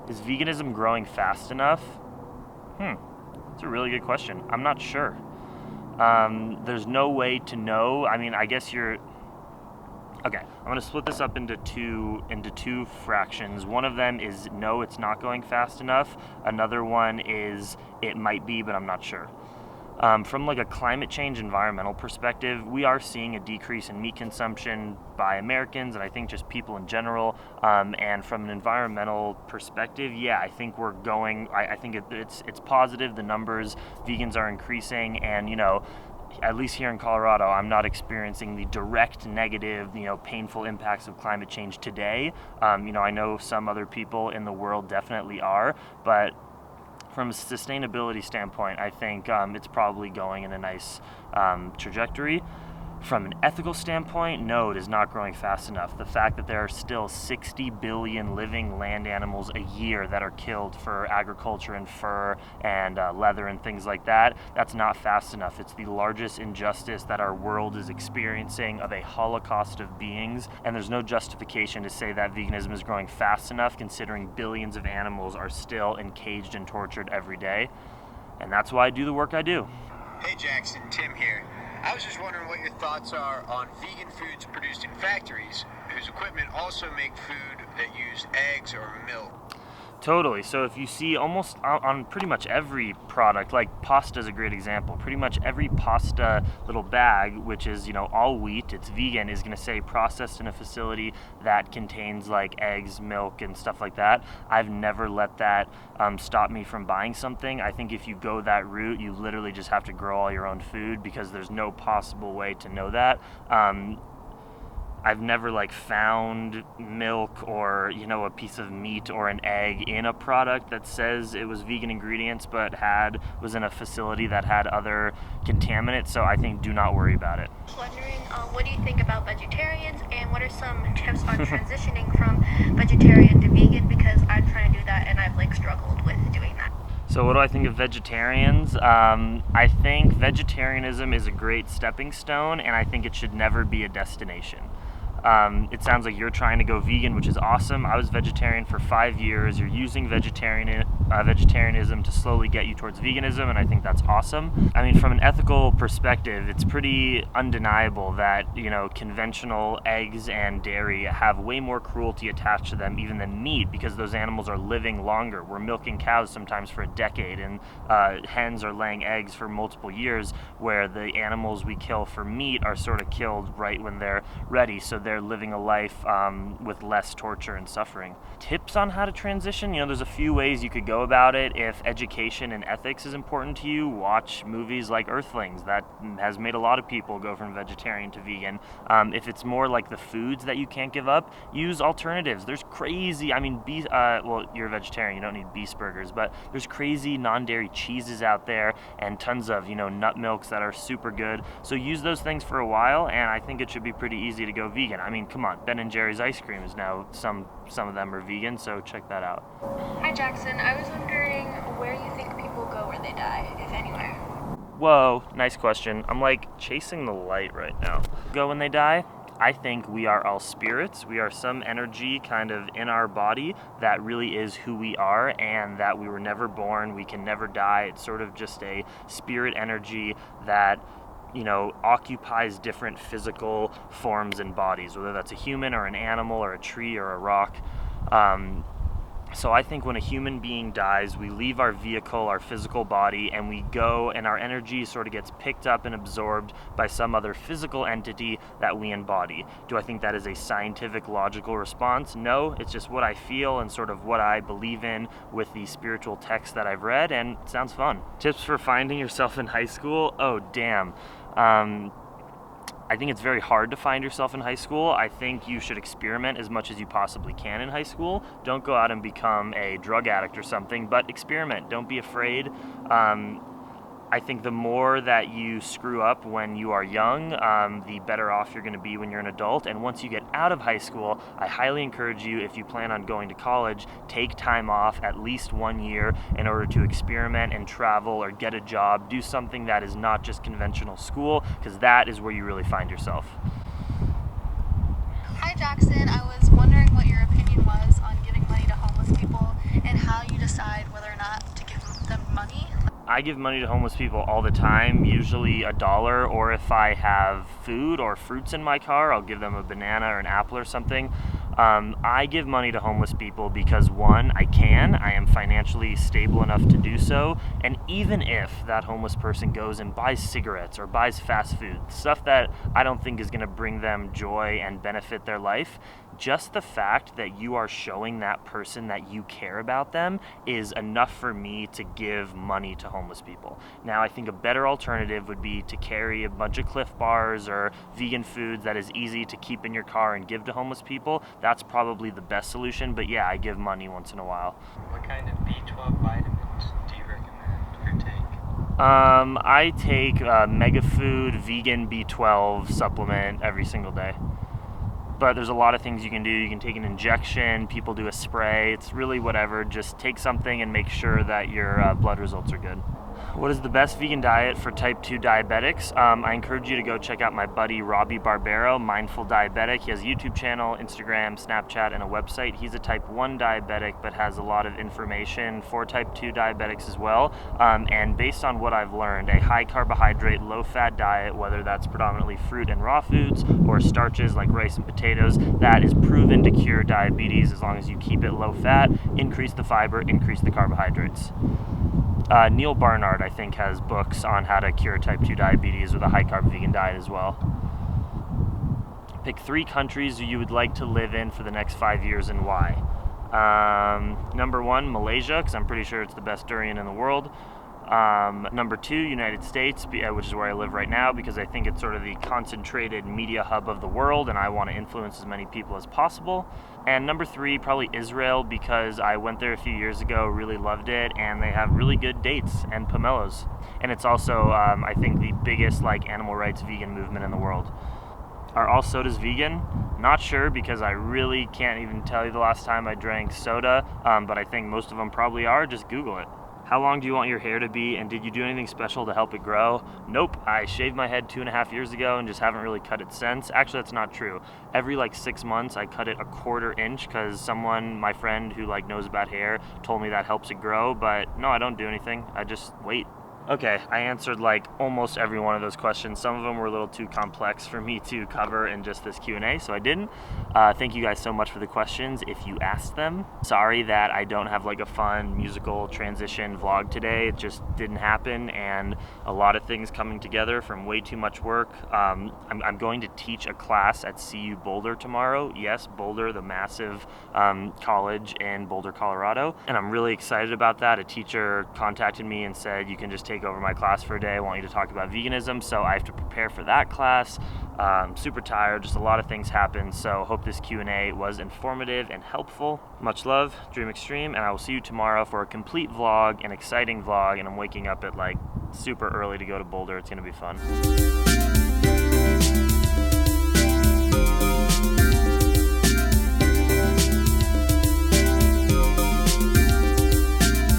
Is veganism growing fast enough? It's a really good question. I'm not sure. There's no way to know. I mean, I guess you're... Okay, I'm going to split this up into two fractions. One of them is no, it's not going fast enough. Another one is it might be, but I'm not sure. From like a climate change environmental perspective, we are seeing a decrease in meat consumption by Americans, and I think just people in general. And from an environmental perspective, yeah, I think we're going. I think it's positive. The numbers, vegans are increasing, and at least here in Colorado, I'm not experiencing the direct negative, painful impacts of climate change today. I know some other people in the world definitely are, but from a sustainability standpoint, I think it's probably going in a nice trajectory. From an ethical standpoint, no, it is not growing fast enough. The fact that there are still 60 billion living land animals a year that are killed for agriculture and fur and leather and things like that, that's not fast enough. It's the largest injustice that our world is experiencing of a holocaust of beings, and there's no justification to say that veganism is growing fast enough considering billions of animals are still encaged and tortured every day. And that's why I do the work I do. Hey Jackson, Tim here. I was just wondering what your thoughts are on vegan foods produced in factories whose equipment also make food that use eggs or milk. Totally. So if you see almost on pretty much every product, like pasta is a great example. Pretty much every pasta little bag, which is all wheat, it's vegan, is going to say processed in a facility that contains like eggs, milk, and stuff like that. I've never let that stop me from buying something. I think if you go that route, you literally just have to grow all your own food because there's no possible way to know that. I've never found milk or a piece of meat or an egg in a product that says it was vegan ingredients but was in a facility that had other contaminants, so I think do not worry about it. Wondering what do you think about vegetarians, and what are some tips on transitioning from vegetarian to vegan, because I'm trying to do that and I've struggled with doing that. So what do I think of vegetarians? I think vegetarianism is a great stepping stone, and I think it should never be a destination. It sounds like you're trying to go vegan, which is awesome. I was vegetarian for 5 years. You're using vegetarianism to slowly get you towards veganism, and I think that's awesome. I mean, from an ethical perspective, it's pretty undeniable that, conventional eggs and dairy have way more cruelty attached to them even than meat, because those animals are living longer. We're milking cows sometimes for a decade, and hens are laying eggs for multiple years, where the animals we kill for meat are sort of killed right when they're ready. So they're living a life with less torture and suffering. Tips on how to transition? There's a few ways you could go about it. If education and ethics is important to you, watch movies like Earthlings. That has made a lot of people go from vegetarian to vegan. If it's more like the foods that you can't give up, use alternatives. There's crazy, you're a vegetarian, you don't need beef burgers, but there's crazy non-dairy cheeses out there and tons of, nut milks that are super good. So use those things for a while, and I think it should be pretty easy to go vegan. I mean, come on, Ben & Jerry's ice cream is now, some of them are vegan, so check that out. Hi Jackson, I was wondering where you think people go where they die, if anywhere. Whoa, nice question. I'm chasing the light right now. Go when they die? I think we are all spirits. We are some energy kind of in our body that really is who we are, and that we were never born, we can never die. It's sort of just a spirit energy that occupies different physical forms and bodies, whether that's a human or an animal or a tree or a rock. So I think when a human being dies, we leave our vehicle, our physical body, and we go, and our energy sort of gets picked up and absorbed by some other physical entity that we embody. Do I think that is a scientific, logical response? No, it's just what I feel and sort of what I believe in with the spiritual texts that I've read, and it sounds fun. Tips for finding yourself in high school? Oh, damn. I think it's very hard to find yourself in high school. I think you should experiment as much as you possibly can in high school. Don't go out and become a drug addict or something, but experiment. Don't be afraid. I think the more that you screw up when you are young, the better off you're going to be when you're an adult. And once you get out of high school, I highly encourage you, if you plan on going to college, take time off at least 1 year in order to experiment and travel or get a job. Do something that is not just conventional school, because that is where you really find yourself. Hi Jackson, I was wondering what your opinion was on giving money to homeless people, and I give money to homeless people all the time, usually $1, or if I have food or fruits in my car, I'll give them a banana or an apple or something. I give money to homeless people because, one, I am financially stable enough to do so, and even if that homeless person goes and buys cigarettes or buys fast food, stuff that I don't think is going to bring them joy and benefit their life, just the fact that you are showing that person that you care about them is enough for me to give money to homeless people. Now, I think a better alternative would be to carry a bunch of Cliff Bars or vegan foods that is easy to keep in your car and give to homeless people. That's probably the best solution, but yeah, I give money once in a while. What kind of B12 vitamins do you recommend or take? I take Mega Food Vegan B12 supplement every single day. But there's a lot of things you can do. You can take an injection, people do a spray. It's really whatever. Just take something and make sure that your blood results are good. What is the best vegan diet for type 2 diabetics? I encourage you to go check out my buddy Robbie Barbero, Mindful Diabetic. He has a YouTube channel, Instagram, Snapchat, and a website. He's a type 1 diabetic but has a lot of information for type 2 diabetics as well. And based on what I've learned, a high carbohydrate, low fat diet, whether that's predominantly fruit and raw foods or starches like rice and potatoes, that is proven to cure diabetes as long as you keep it low fat, increase the fiber, increase the carbohydrates. Neil Barnard, I think, has books on how to cure type 2 diabetes with a high-carb vegan diet as well. Pick 3 countries you would like to live in for the next 5 years and why. Number 1, Malaysia, because I'm pretty sure it's the best durian in the world. Number 2, United States, which is where I live right now, because I think it's sort of the concentrated media hub of the world and I want to influence as many people as possible. And number 3, probably Israel, because I went there a few years ago, really loved it, and they have really good dates and pomelos. And it's also, I think, the biggest animal rights vegan movement in the world. Are all sodas vegan? Not sure, because I really can't even tell you the last time I drank soda, but I think most of them probably are. Just Google it. How long do you want your hair to be, and did you do anything special to help it grow? Nope, I shaved my head 2.5 years ago and just haven't really cut it since. Actually, that's not true. Every 6 months I cut it 1/4 inch because someone, my friend who knows about hair, told me that helps it grow, but no, I don't do anything. I just wait. Okay, I answered almost every one of those questions. Some of them were a little too complex for me to cover in just this Q&A, so I didn't. Thank you guys so much for the questions if you asked them. Sorry that I don't have a fun musical transition vlog today. It just didn't happen, and a lot of things coming together from way too much work. I'm going to teach a class at CU Boulder tomorrow. Yes, Boulder, the massive college in Boulder, Colorado, and I'm really excited about that. A teacher contacted me and said, you can just take over my class for a day. I want you to talk about veganism, so I have to prepare for that class. I'm super tired, just a lot of things happened, so hope this Q&A was informative and helpful. Much love, Dream Extreme, and I will see you tomorrow for a complete vlog, an exciting vlog, and I'm waking up at super early to go to Boulder. It's gonna be fun.